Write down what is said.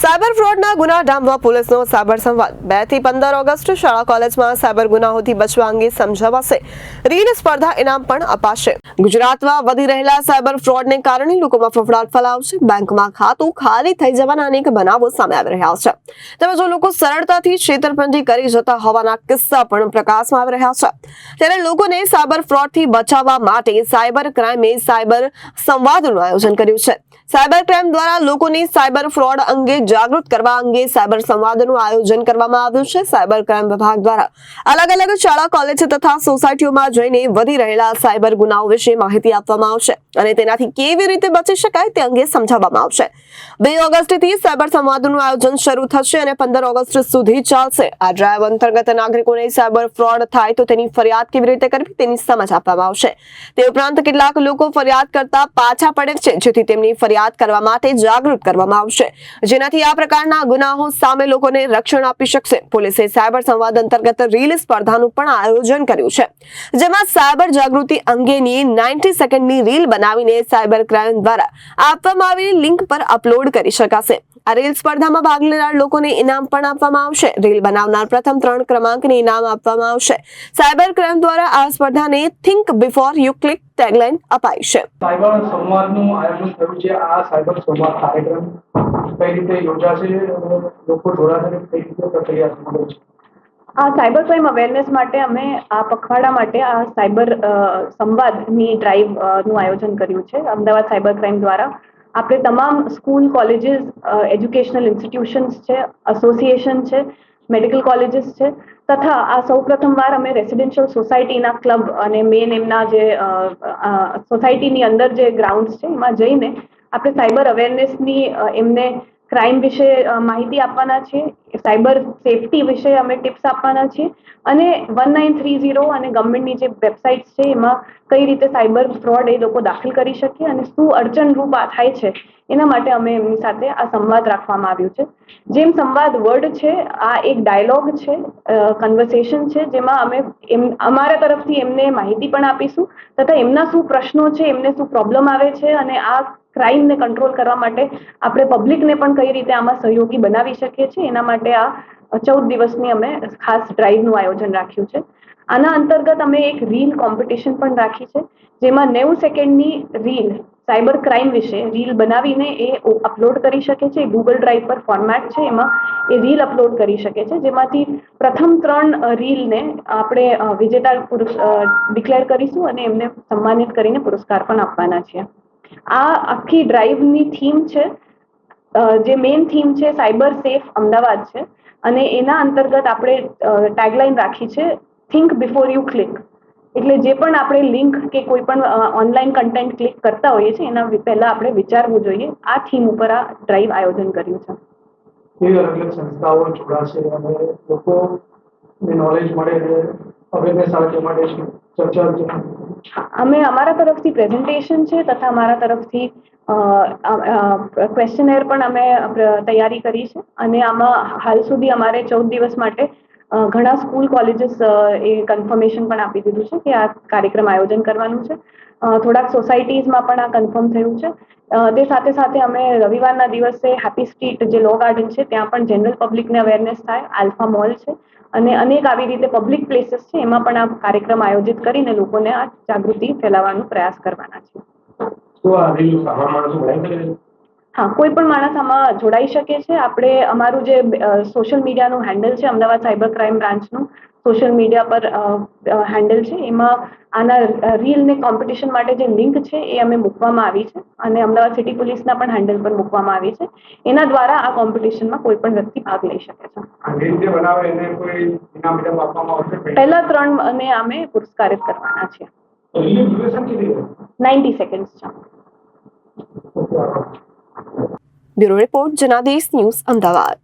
Cyber ફ્રોડના ગુના ડામવા પોલીસનો સાયબર સંવાદ 2 થી 15 ઓગસ્ટ શાળા કોલેજમાં સાયબર ગુનાઓથી બચવા અંગે સમજાવાશે. રીલ સ્પર્ધા ઇનામ પણ અપાશે. ગુજરાતમાં વધી રહેલા સાયબર ફ્રોડને કારણે લોકોમાં ફફડાટ ફેલાયો છે. બેંકમાં ખાતું ખાલી થઈ જવાના અનેક બનાવો સામે આવી રહ્યા છે. તેમજ લોકો સરળતાથી છેતરપિંડી કરી જતા હોવાના કિસ્સા પણ પ્રકાશમાં આવી રહ્યા છે. ત્યારે લોકોને સાયબર ફ્રોડથી બચાવવા માટે સાયબર ક્રાઇમે સાયબર સંવાદનું આયોજન કર્યું છે. સાયબર ક્રાઇમ દ્વારા લોકોને સાયબર ફ્રોડ અંગે જાગૃત કરવા અંગે સાયબર સંવાદનું આયોજન કરવામાં આવ્યું છે. સાયબર ક્રાઇમ વિભાગ દ્વારા અલગ અલગ શાળા કોલેજ તથા સોસાયટીઓમાં જઈને વધી રહેલા સાયબર ગુનાઓ વિશે માહિતી આપવામાં આવશે અને તેનાથી કેવી રીતે બચી શકાય તે અંગે સમજાવવામાં આવશે. 2 ઓગસ્ટથી સાયબર સંવાદનું આયોજન શરૂ થશે અને 15 ઓગસ્ટ સુધી ચાલશે. આ ડ્રાઈવ અંતર્ગત નાગરિકોને સાયબર ફ્રોડ થાય તો તેની ફરિયાદ કેવી રીતે કરવી તેની સમજ આપવામાં આવશે. તે ઉપરાંત કેટલાક લોકો ફરિયાદ કરતા પાછા પડે છે, જેથી તેમની ફરિયાદ કરવા માટે જાગૃત કરવામાં આવશે, જેનાથી આ પ્રકારના ગુનાઓ સામે લોકોને રક્ષણ આપી શકશે. પોલીસે સાયબર સંવાદ અંતર્ગત રીલ સ્પર્ધાનું પણ આયોજન કર્યું છે, જેમાં સાયબર જાગૃતિ અંગેની 90 સેકન્ડની રીલ બનાવીને સાયબર ક્રાઇમ દ્વારા આપવામાં આવેલી લિંક પર અપલોડ કરી શકાશે. આ રીલ સ્પર્ધામાં ભાગ લેનાર લોકોને ઇનામ પણ આપવામાં આવશે. રીલ બનાવનાર પ્રથમ 3 ક્રમાંકને ઇનામ આપવામાં આવશે. સાયબર ક્રાઇમ દ્વારા આ સ્પર્ધાને think before you click tagline અપાઈ છે. સાયબર સંવાદનું આયોજન કર્યું છે. આ સાયબર સંવાદ કાર્યક્રમ કઈ રીતે યોજાશે, લોકો જોડાશે, કઈ રીતે પ્રક્રિયા સમગ્ર છે? આ સાયબર ક્રાઇમ અવેરનેસ માટે અમે આ પખવાડા માટે આ સાયબર સંવાદની ડ્રાઈવનું આયોજન કર્યું છે. અમદાવાદ સાયબર ક્રાઇમ દ્વારા આપણે તમામ સ્કૂલ, કોલેજીસ, એજ્યુકેશનલ ઇન્સ્ટિટ્યુશન્સ છે, એસોસિએશન છે, મેડિકલ કોલેજીસ છે તથા આ સૌપ્રથમવાર અમે રેસિડેન્શિયલ સોસાયટીના ક્લબ અને મેન એમના જે સોસાયટીની અંદર જે ગ્રાઉન્ડ્સ છે એમાં જઈને આપણે સાયબર અવેરનેસની એમને ક્રાઇમ વિશે માહિતી આપવાના છીએ, સાયબર સેફટી વિશે અમે ટિપ્સ આપવાના છીએ અને 1930 અને ગવર્મેન્ટની જે વેબસાઇટ્સ છે એમાં કઈ રીતે સાયબર ફ્રોડ એ લોકો દાખલ કરી શકે અને શું અડચણરૂપ થાય છે એના માટે અમે એમની સાથે આ સંવાદ રાખવામાં આવ્યું છે. જેમ સંવાદ વર્ડ છે, આ એક ડાયલોગ છે, કન્વર્સેશન છે, જેમાં અમે અમારા તરફથી એમને માહિતી પણ આપીશું તથા એમના શું પ્રશ્નો છે, એમને શું પ્રોબ્લેમ આવે છે અને આ ક્રાઇમને કંટ્રોલ કરવા માટે આપણે પબ્લિકને પણ કઈ રીતે આમાં સહયોગી બનાવી શકીએ છીએ એના માટે આ 14 દિવસની અમે ખાસ ડ્રાઈવનું આયોજન રાખ્યું છે. આના અંતર્ગત અમે એક રીલ કોમ્પિટિશન પણ રાખી છે, જેમાં 90 સેકન્ડની રીલ સાયબર ક્રાઇમ વિશે રીલ બનાવીને એ અપલોડ કરી શકે છે. ગૂગલ ડ્રાઈવ પર ફોર્મેટ છે, એમાં એ રીલ અપલોડ કરી શકે છે, જેમાંથી પ્રથમ 3 રીલને આપણે વિજેતા ડિક્લેર કરીશું અને એમને સન્માનિત કરીને પુરસ્કાર પણ આપવાના છીએ. આ આખી ડ્રાઈવની થીમ છે, જે મેઇન થીમ છે સાયબર સેફ અમદાવાદ છે અને એના અંતર્ગત આપણે ટેગલાઇન રાખી છે થિંક બિફોર યુ ક્લિક. એટલે જે પણ આપણે લિંક કે કોઈ પણ ઓનલાઈન કન્ટેન્ટ ક્લિક કરતા હોઈએ છીએ એના પહેલા આપણે વિચારવું જોઈએ. આ થીમ ઉપર આ ડ્રાઈવ આયોજન કર્યું છે. કેવી અલગ અલગ સંસ્થાઓ જોડાશે અને લોકોને નોલેજ મળે અને અવેરનેસ આવે તે માટે ચર્ચા અમે અમારા તરફથી પ્રેઝન્ટેશન છે તથા અમારા તરફથી ક્વેશ્ચનર પણ અમે તૈયારી કરી છે અને આમાં હાલ સુધી અમારે 14 દિવસ માટે ઘણા સ્કૂલ, કોલેજીસ એ કન્ફર્મેશન પણ આપી દીધું છે કે આ કાર્યક્રમ આયોજન કરવાનું છે. થોડાક સોસાયટીઝમાં પણ આ કન્ફર્મ થયું છે. તે સાથે સાથે અમે રવિવારના દિવસે હેપી સ્ટ્રીટ જે લો ગાર્ડન છે ત્યાં પણ જનરલ પબ્લિકને અવેરનેસ થાય, આલ્ફા મોલ છે અને અનેક આવી રીતે પબ્લિક પ્લેસીસ છે એમાં પણ આ કાર્યક્રમ આયોજિત કરીને લોકોને આ જાગૃતિ ફેલાવવાનો પ્રયાસ કરવાના છે. હા, કોઈ પણ માણસ આમાં જોડાઈ શકે છે. આપણે અમારું જે સોશિયલ મીડિયાનું હેન્ડલ છે, અમદાવાદ સાયબર ક્રાઇમ બ્રાન્ચનું સોશિયલ મીડિયા પર હેન્ડલ છે, એમાં આના રીલને કોમ્પિટિશન માટે જે લિંક છે એ અમે મૂકવામાં આવી છે અને અમદાવાદ સિટી પોલીસના પણ હેન્ડલ પર મૂકવામાં આવી છે. એના દ્વારા આ કોમ્પિટિશનમાં કોઈ પણ વ્યક્તિ ભાગ લઈ શકે છે. પહેલા 3 ને અમે પુરસ્કારિત કરવાના છીએ. 90 સેકન્ડ્સ છે. Bureau report, Janadesh news, Ahmedabad.